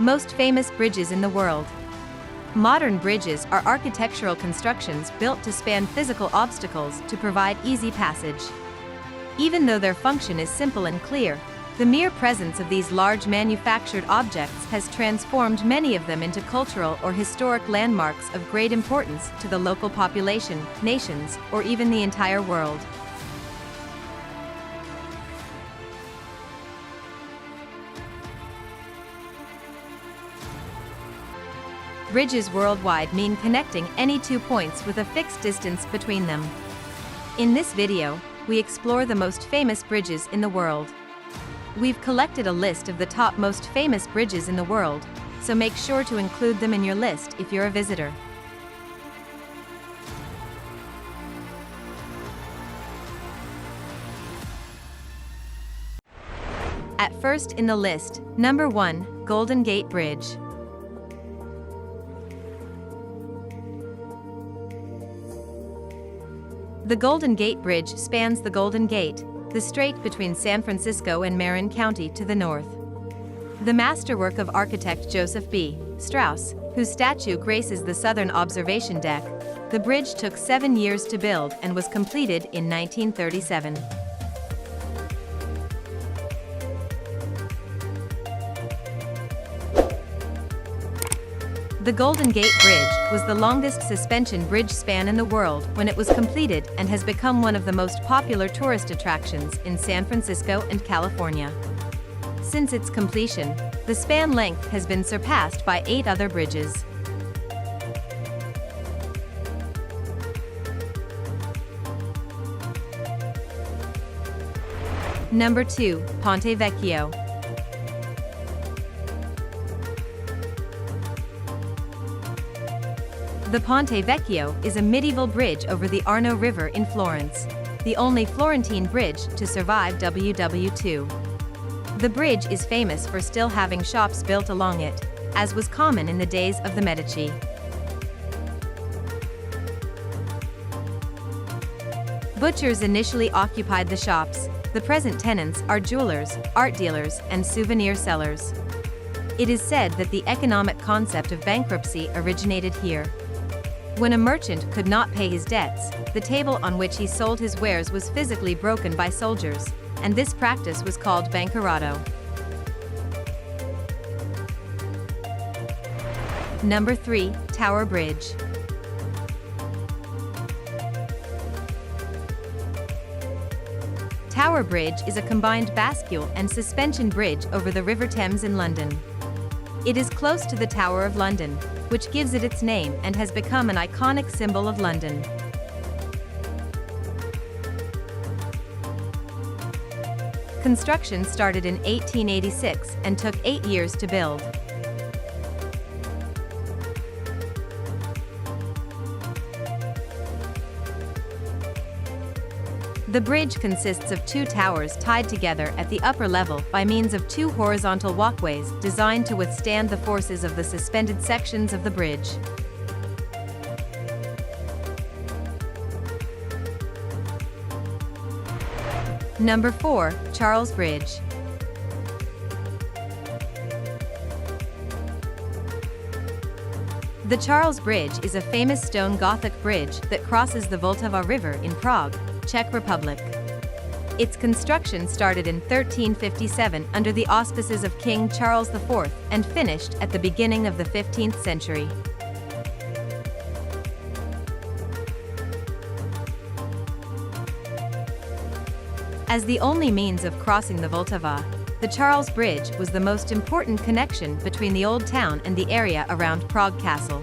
Most famous bridges in the world. Modern bridges are architectural constructions built to span physical obstacles to provide easy passage. Even though their function is simple and clear, the mere presence of these large manufactured objects has transformed many of them into cultural or historic landmarks of great importance to the local population, nations, or even the entire world. Bridges worldwide mean connecting any two points with a fixed distance between them. In this video, we explore the most famous bridges in the world. We've collected a list of the top most famous bridges in the world, so make sure to include them in your list if you're a visitor. At first in the list, number 1, Golden Gate Bridge. The Golden Gate Bridge spans the Golden Gate, the strait between San Francisco and Marin County to the north. The masterwork of architect Joseph B. Strauss, whose statue graces the southern observation deck, the bridge took 7 years to build and was completed in 1937. The Golden Gate Bridge was the longest suspension bridge span in the world when it was completed and has become one of the most popular tourist attractions in San Francisco and California. Since its completion, the span length has been surpassed by 8 other bridges. Number 2, Ponte Vecchio. The Ponte Vecchio is a medieval bridge over the Arno River in Florence, the only Florentine bridge to survive WW2. The bridge is famous for still having shops built along it, as was common in the days of the Medici. Butchers initially occupied the shops. The present tenants are jewelers, art dealers, and souvenir sellers. It is said that the economic concept of bankruptcy originated here. When a merchant could not pay his debts, the table on which he sold his wares was physically broken by soldiers, and this practice was called bancarotto. Number 3, Tower Bridge. Tower Bridge is a combined bascule and suspension bridge over the River Thames in London. It is close to the Tower of London, which gives it its name and has become an iconic symbol of London. Construction started in 1886 and took 8 years to build. The bridge consists of 2 towers tied together at the upper level by means of 2 horizontal walkways designed to withstand the forces of the suspended sections of the bridge. Number 4, Charles Bridge. The Charles Bridge is a famous stone Gothic bridge that crosses the Vltava River in Prague, Czech Republic. Its construction started in 1357 under the auspices of King Charles IV and finished at the beginning of the 15th century. As the only means of crossing the Vltava, the Charles Bridge was the most important connection between the Old Town and the area around Prague Castle.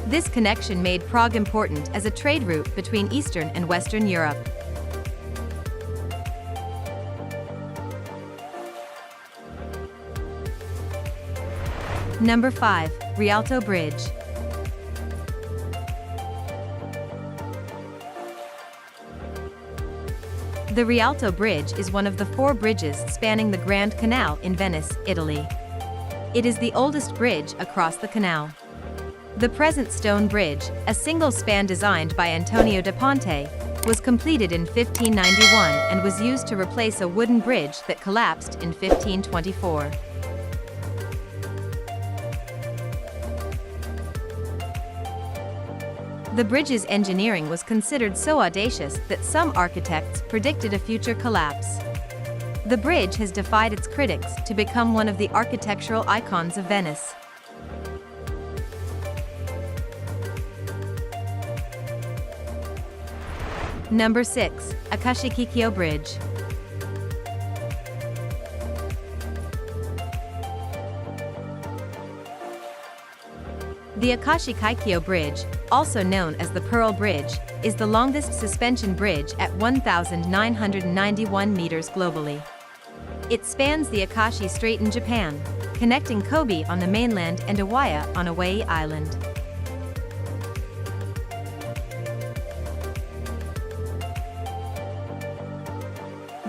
This connection made Prague important as a trade route between Eastern and Western Europe. Number 5, Rialto Bridge. The Rialto Bridge is one of the 4 bridges spanning the Grand Canal in Venice, Italy. It is the oldest bridge across the canal. The present stone bridge, a single span designed by Antonio da Ponte, was completed in 1591 and was used to replace a wooden bridge that collapsed in 1524. The bridge's engineering was considered so audacious that some architects predicted a future collapse. The bridge has defied its critics to become one of the architectural icons of Venice. Number 6. Akashi-Kaikyo Bridge. The Akashi-Kaikyo Bridge, also known as the Pearl Bridge, is the longest suspension bridge at 1,991 meters globally. It spans the Akashi Strait in Japan, connecting Kobe on the mainland and Oiya on Oahu Island.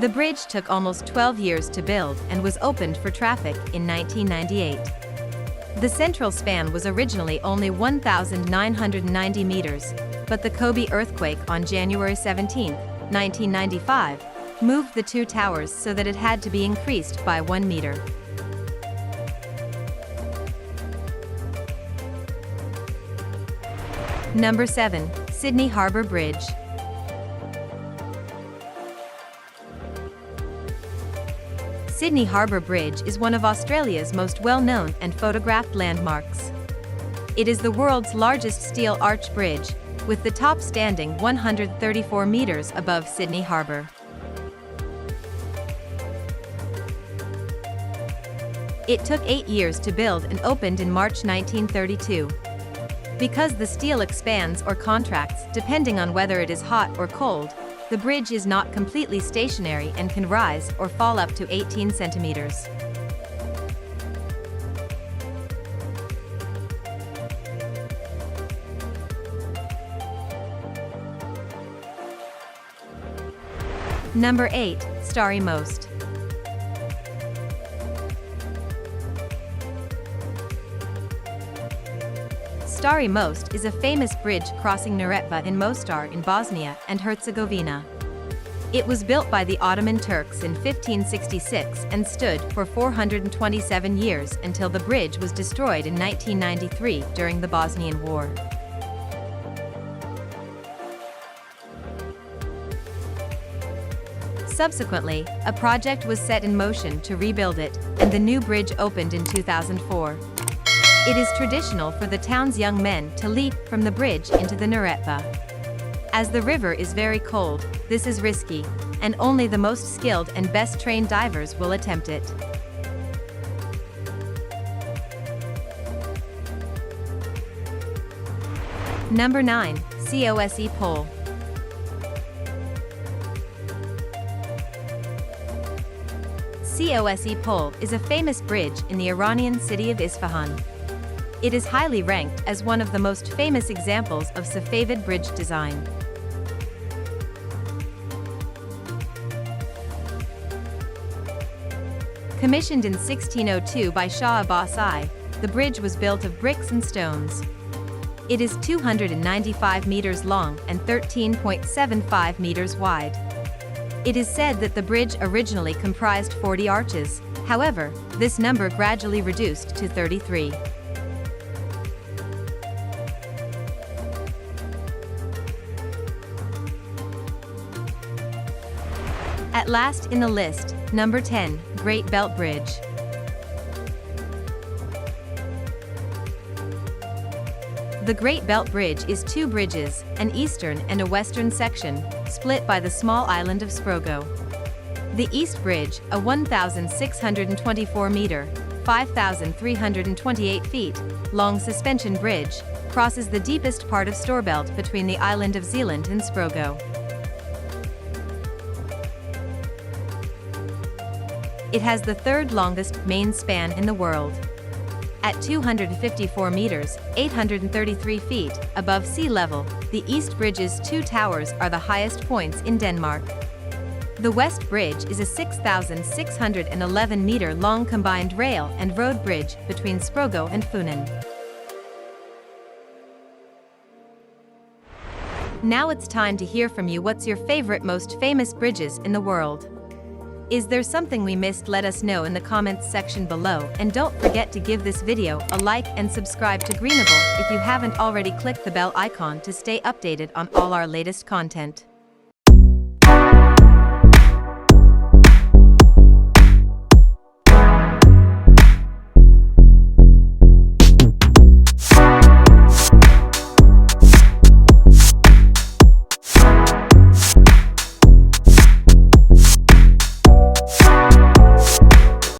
The bridge took almost 12 years to build and was opened for traffic in 1998. The central span was originally only 1,990 meters, but the Kobe earthquake on January 17, 1995, moved the two towers so that it had to be increased by 1 meter. Number 7. Sydney Harbour Bridge. Sydney Harbour Bridge is one of Australia's most well-known and photographed landmarks. It is the world's largest steel arch bridge, with the top standing 134 meters above Sydney Harbour. It took 8 years to build and opened in March 1932. Because the steel expands or contracts depending on whether it is hot or cold, the bridge is not completely stationary and can rise or fall up to 18 centimeters. Number 8. Stari Most. Stari Most is a famous bridge crossing Neretva in Mostar in Bosnia and Herzegovina. It was built by the Ottoman Turks in 1566 and stood for 427 years until the bridge was destroyed in 1993 during the Bosnian War. Subsequently, a project was set in motion to rebuild it, and the new bridge opened in 2004. It is traditional for the town's young men to leap from the bridge into the Neretva. As the river is very cold, this is risky, and only the most skilled and best trained divers will attempt it. Number 9. COSE Pole. COSE Pole is a famous bridge in the Iranian city of Isfahan. It is highly ranked as one of the most famous examples of Safavid bridge design. Commissioned in 1602 by Shah Abbas I, the bridge was built of bricks and stones. It is 295 meters long and 13.75 meters wide. It is said that the bridge originally comprised 40 arches, however, this number gradually reduced to 33. At last in the list, number 10, Great Belt Bridge. The Great Belt Bridge is two bridges, an eastern and a western section, split by the small island of Sprogo. The East Bridge, a 1,624-meter, 5,328 feet, long suspension bridge, crosses the deepest part of Storbelt between the island of Zeeland and Sprogo. It has the third longest main span in the world. At 254 meters, 833 feet, above sea level, the East Bridge's two towers are the highest points in Denmark. The West Bridge is a 6,611-meter long combined rail and road bridge between Sprogo and Funen. Now it's time to hear from you. What's your favorite, most famous bridges in the world? Is there something we missed? Let us know in the comments section below, and don't forget to give this video a like and subscribe to Greenable if you haven't already. Click the bell icon to stay updated on all our latest content.